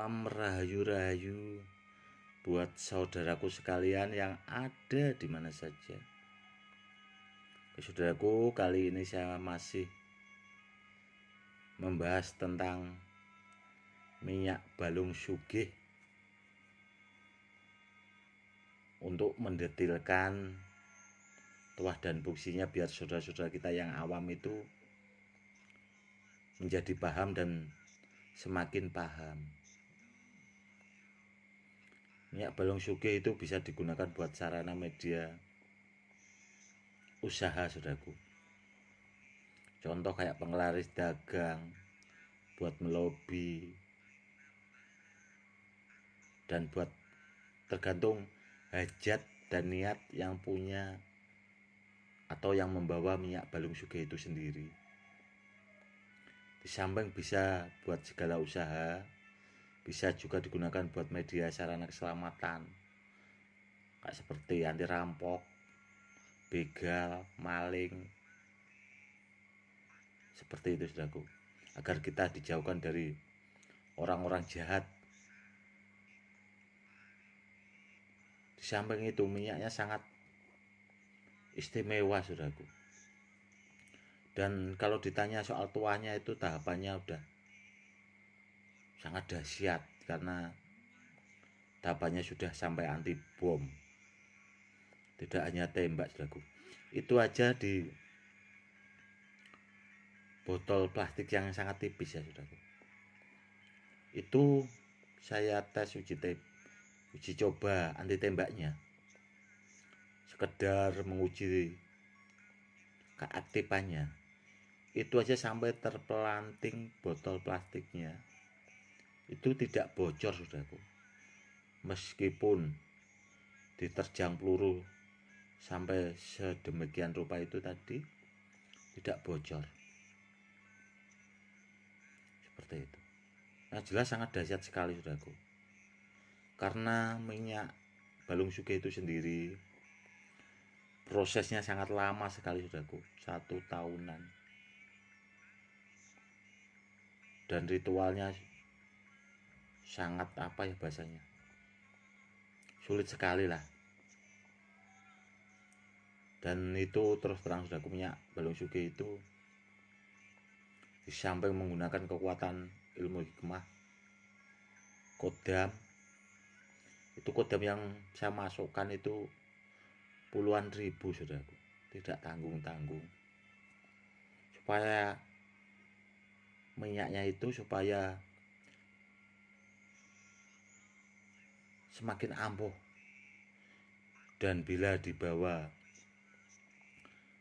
Salam rahayu-rahayu buat saudaraku sekalian yang ada di mana saja. Saudaraku, kali ini saya masih membahas tentang minyak balung sugih untuk mendetilkan tuah dan fungsinya biar saudara-saudara kita yang awam itu menjadi paham dan semakin paham. Minyak balung sugih itu bisa digunakan buat sarana media usaha, saudaraku. Contoh kayak penglaris dagang, buat melobi, dan buat tergantung hajat dan niat yang punya atau yang membawa minyak balung sugih itu sendiri. Di samping bisa buat segala usaha, bisa juga digunakan buat media sarana keselamatan, kayak seperti anti rampok, begal, maling, seperti itu, saudaraku, agar kita dijauhkan dari orang-orang jahat. Di samping itu minyaknya sangat istimewa, saudaraku. Dan kalau ditanya soal tuahnya itu tahapannya udah sangat dahsyat, karena tahapannya sudah sampai anti bom. Tidak hanya tembak, saudaraku. Itu aja di botol plastik yang sangat tipis ya, saudaraku. Itu saya tes uji coba anti tembaknya, sekedar menguji keaktifannya. Itu aja sampai terpelanting botol plastiknya itu tidak bocor, saudaraku. Meskipun diterjang peluru sampai sedemikian rupa itu tadi tidak bocor. Seperti itu. Nah, jelas sangat dahsyat sekali, saudaraku. Karena minyak balung sugih itu sendiri prosesnya sangat lama sekali, saudaraku, 1 tahunan. Dan ritualnya sangat bahasanya, sulit sekali lah. Dan itu terus terang, saudaraku, minyak balung sugih itu di samping menggunakan kekuatan ilmu hikmah kodam, itu kodam yang saya masukkan itu puluhan ribu, saudaraku, tidak tanggung-tanggung, supaya minyaknya itu supaya semakin ampuh, dan bila dibawa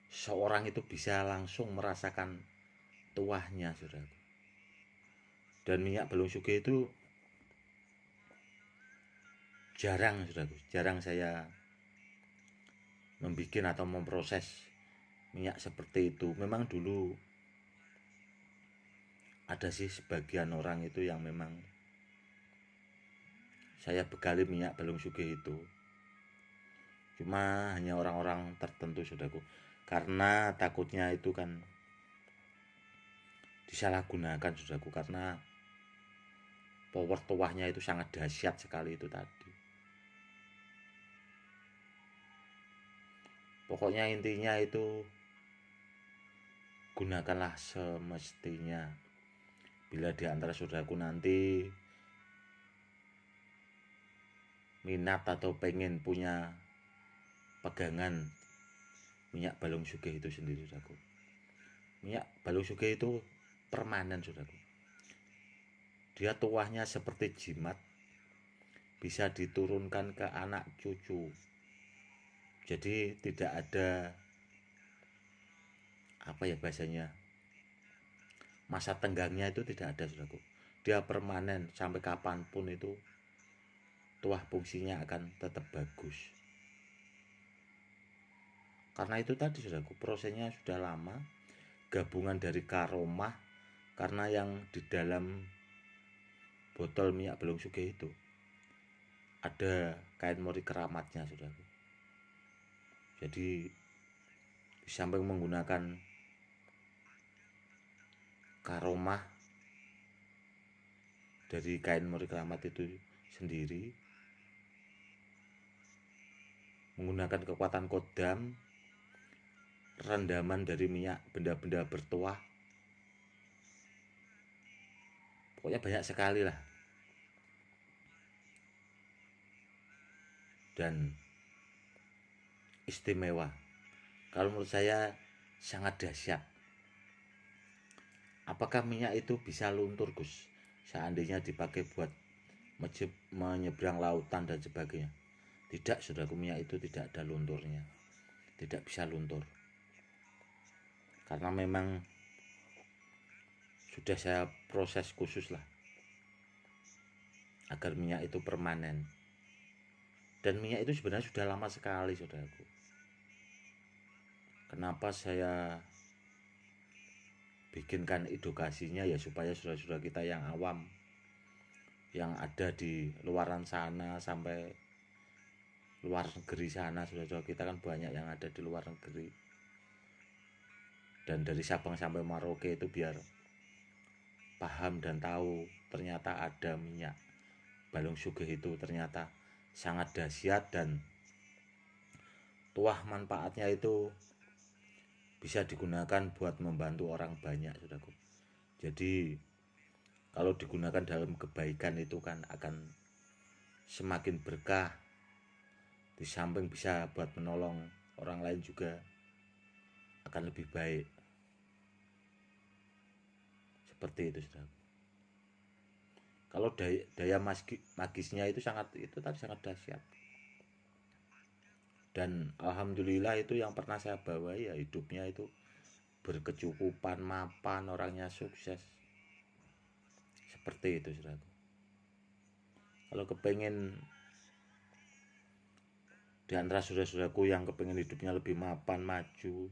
seorang itu bisa langsung merasakan tuahnya, saudaraku. Dan minyak balung sugih itu jarang, saudaraku, jarang saya membuat atau memproses minyak seperti itu. Memang dulu ada sih sebagian orang itu yang memang saya bekali minyak balung sugih itu, cuma hanya orang-orang tertentu, saudaraku, karena takutnya itu kan disalahgunakan, saudaraku, karena power tuahnya itu sangat dahsyat sekali itu tadi. Pokoknya intinya itu gunakanlah semestinya. Bila di antara saudaraku nanti minat atau pengen punya pegangan minyak balung sugih itu sendiri, saudaraku. Minyak balung sugih itu permanen, saudaraku. Dia tuahnya seperti jimat, bisa diturunkan ke anak cucu. Jadi tidak ada bahasanya, masa tenggangnya itu tidak ada, saudaraku. Dia permanen sampai kapanpun itu tuah fungsinya akan tetap bagus. Karena itu tadi, saudaraku, prosesnya sudah lama, gabungan dari karomah, karena yang di dalam botol minyak balung sugih itu ada kain mori keramatnya, saudaraku. Jadi di samping menggunakan karomah dari kain Muri Keramat itu sendiri menggunakan kekuatan kodam, rendaman dari minyak benda-benda bertuah, pokoknya banyak sekali lah. Dan istimewa, kalau menurut saya sangat dahsyat. Apakah minyak itu bisa luntur, Gus, seandainya dipakai buat menyeberang lautan dan sebagainya? Tidak, saudaraku, minyak itu tidak ada lunturnya, tidak bisa luntur, karena memang sudah saya proses khusus lah agar minyak itu permanen. Dan minyak itu sebenarnya sudah lama sekali, saudaraku. Kenapa saya bikinkan edukasinya, ya supaya saudara-saudara kita yang awam, yang ada di luaran sana sampai luar negeri sana, saudara-saudara kita kan banyak yang ada di luar negeri, dan dari Sabang sampai Merauke itu biar paham dan tahu ternyata ada minyak Balung Sugih itu ternyata sangat dahsyat, dan tuah manfaatnya itu bisa digunakan buat membantu orang banyak, saudaraku. Jadi kalau digunakan dalam kebaikan itu kan akan semakin berkah, di samping bisa buat menolong orang lain juga akan lebih baik. Seperti itu, saudaraku. Kalau daya magisnya itu tadi sangat dahsyat. Dan alhamdulillah itu yang pernah saya bawa ya hidupnya itu berkecukupan, mapan, orangnya sukses. Seperti itu, saudaraku. Kalau kepengen di antara saudara-saudaraku yang kepengen hidupnya lebih mapan, maju,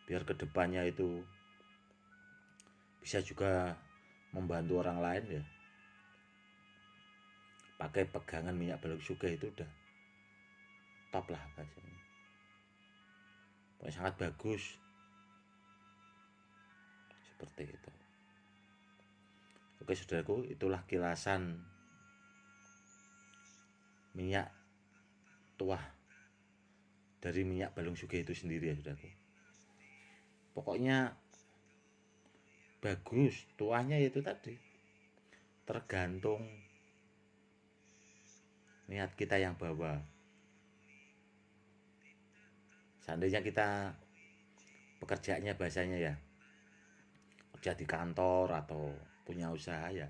biar kedepannya itu bisa juga membantu orang lain, ya pakai pegangan minyak Balung Sugih itu udah top lah bahasanya. Pokoknya sangat bagus. Seperti itu. Oke, saudaraku, itulah kilasan minyak tuah dari minyak Balung Sugih itu sendiri, ya saudaraku. Pokoknya bagus, tuahnya itu tadi tergantung niat kita yang bawa. Seandainya kita pekerjaannya bahasanya ya kerja di kantor atau punya usaha, ya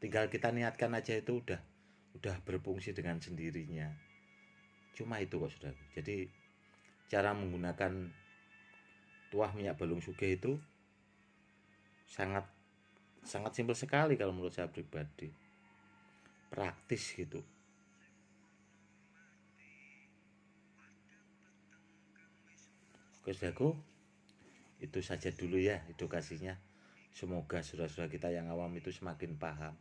tinggal kita niatkan aja itu udah berfungsi dengan sendirinya. Cuma itu kok, saudara. Jadi cara menggunakan tuah minyak Balung Sugih itu sangat sangat simpel sekali kalau menurut saya pribadi, praktis gitu. Oke, saudaraku, itu saja dulu ya edukasinya. Semoga saudara-saudara kita yang awam itu semakin paham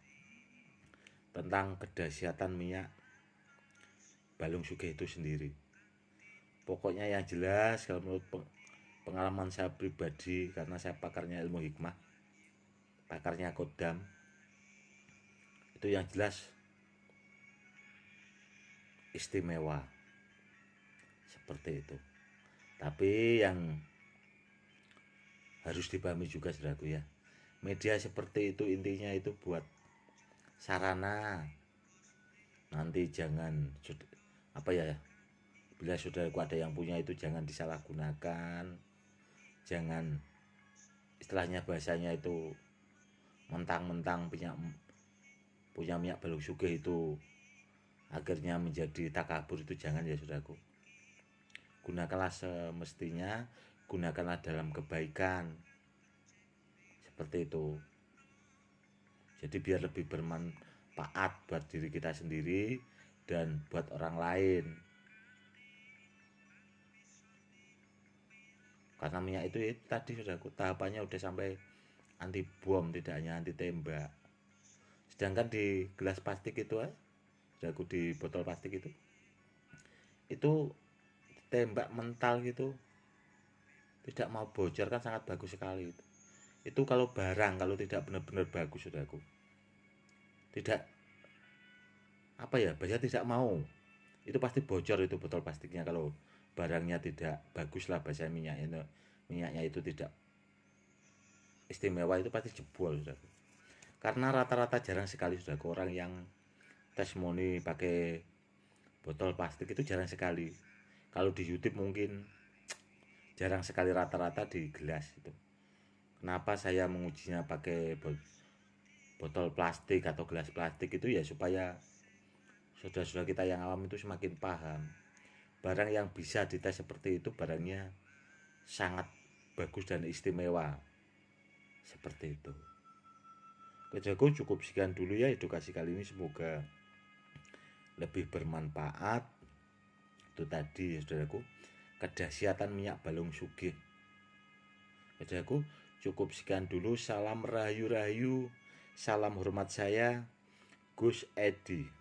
tentang kedahsyatan minyak Balung Sugih itu sendiri. Pokoknya yang jelas kalau menurut pengalaman saya pribadi, karena saya pakarnya ilmu hikmah, pakarnya kodam, itu yang jelas istimewa. Seperti itu. Tapi yang harus dipahami juga, saudaraku, ya, media seperti itu intinya itu buat sarana. Nanti jangan apa ya, bila saudaraku ada yang punya itu jangan disalahgunakan, jangan istilahnya bahasanya itu mentang-mentang punya minyak Balung Sugih itu akhirnya menjadi takabur, itu jangan ya, saudaraku. Gunakanlah semestinya, gunakanlah dalam kebaikan. Seperti itu. Jadi biar lebih bermanfaat buat diri kita sendiri dan buat orang lain. Karena minyak itu tadi saudaraku tahapannya udah sampai anti bom, tidak hanya anti tembak. Sedangkan di gelas plastik itu saudaraku, di botol plastik itu tembak mental gitu, tidak mau bocor kan sangat bagus sekali itu. Itu kalau barang kalau tidak benar-benar bagus, saudaraku, tidak apa ya, bahasa tidak mau, itu pasti bocor itu botol plastiknya. Kalau barangnya tidak bagus lah, bahasa minyaknya itu tidak istimewa, itu pasti jebol, saudaraku. Karena rata-rata jarang sekali, saudaraku, orang yang testimoni pakai botol plastik itu jarang sekali. Kalau di YouTube mungkin jarang sekali, rata-rata di gelas itu. Kenapa saya mengujinya pakai botol plastik atau gelas plastik itu ya supaya saudara-saudara kita yang awam itu semakin paham. Barang yang bisa dites seperti itu barangnya sangat bagus dan istimewa. Seperti itu. Kejago cukup sekian dulu ya edukasi kali ini, semoga lebih bermanfaat. Itu tadi ya saudaraku, kedahsyatan minyak balung sugih. Saudaraku, cukup sekian dulu. Salam rahayu-rahayu. Salam hormat saya, Gus Edi.